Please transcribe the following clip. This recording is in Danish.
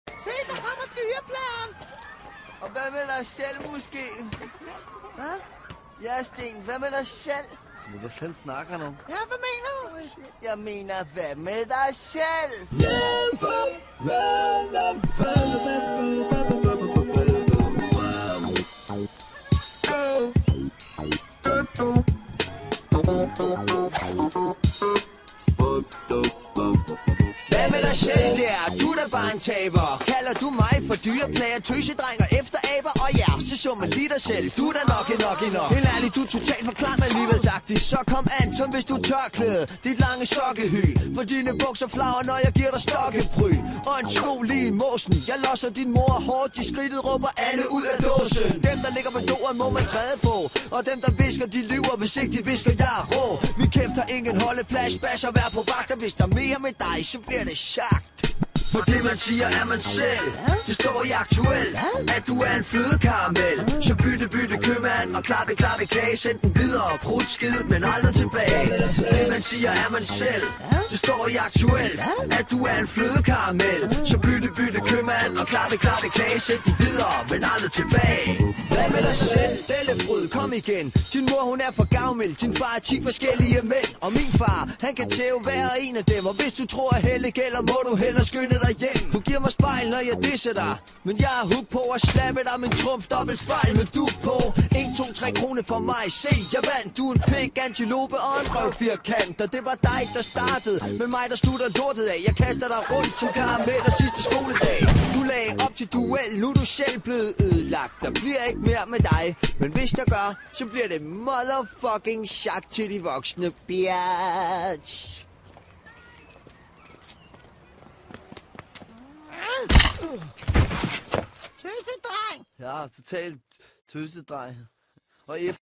Se, der kommer dyreplan. Og hvad med dig selv, måske? Hvad? Ja, Sten, hvad med dig selv? Hvad fanden snakker du om? Ja, hvad mener du? Jeg mener, hvad med dig selv? Hvad med dig selv der? Du er da bare en taber. Kalder du mig for dyreplager, tøsedreng og efteraber? Og ja, så så man lige dig selv. Du er da nok. Helt ærligt, du er totalt forklaret alligevel sagtigt. Så kom an, som hvis du er tørklæde. Dit lange sokkehy. For dine bukser flager, når jeg giver dig stokkepry. Og en sko lige i måsen. Jeg losser din mor hårdt. I skridtet råber alle ud af dåsen. Dem, der ligger på jorden, må man træde på. Og dem, der visker, de lyver. Hvis ikke de visker, jeg er rå. Vi kæfter ingen holdeplads. Bas og vær på vagt. Og hvis der er mere med dig, så bliver det sagt. For det man siger er man selv. Det står i aktuel, at du er en flødekaramel. Så bytte købmand og klappe kage. Send den videre, prut skid, men aldrig tilbage. Det man siger er man selv. Det står i aktuel, at du er en flødekaramel. Så bytte købmand og klappe kage. Send den videre, men aldrig tilbage. Hvad med dig selv? Dellefryd, kom igen. Din mor hun er for gavmild. Din far er 10 forskellige mænd. Og min far, han kan tæve hver en af dem. Og hvis du tror at helle gælder, må du hellere skynde dig hjem. Du giver mig spejl, når jeg disser dig. Men jeg er hook på at slappe dig. Min trumf dobbelt spejl med du på. 1, 2, 3 kroner for mig. Se, jeg vandt. Du er en pik, antilope og en røvfirkant. Og det var dig, der startede. Med mig, der slutter lortet af. Jeg kaster dig rundt som karamel og sidste skoledag. Du lagde op til duel. Nu er du selv blevet ødelagt. Der bliver ikke mere med dig. Men hvis der gør, så bliver det motherfucking chak til de voksne, bitch. Tøsedreng. Ja, totalt tøsedreng. Og efter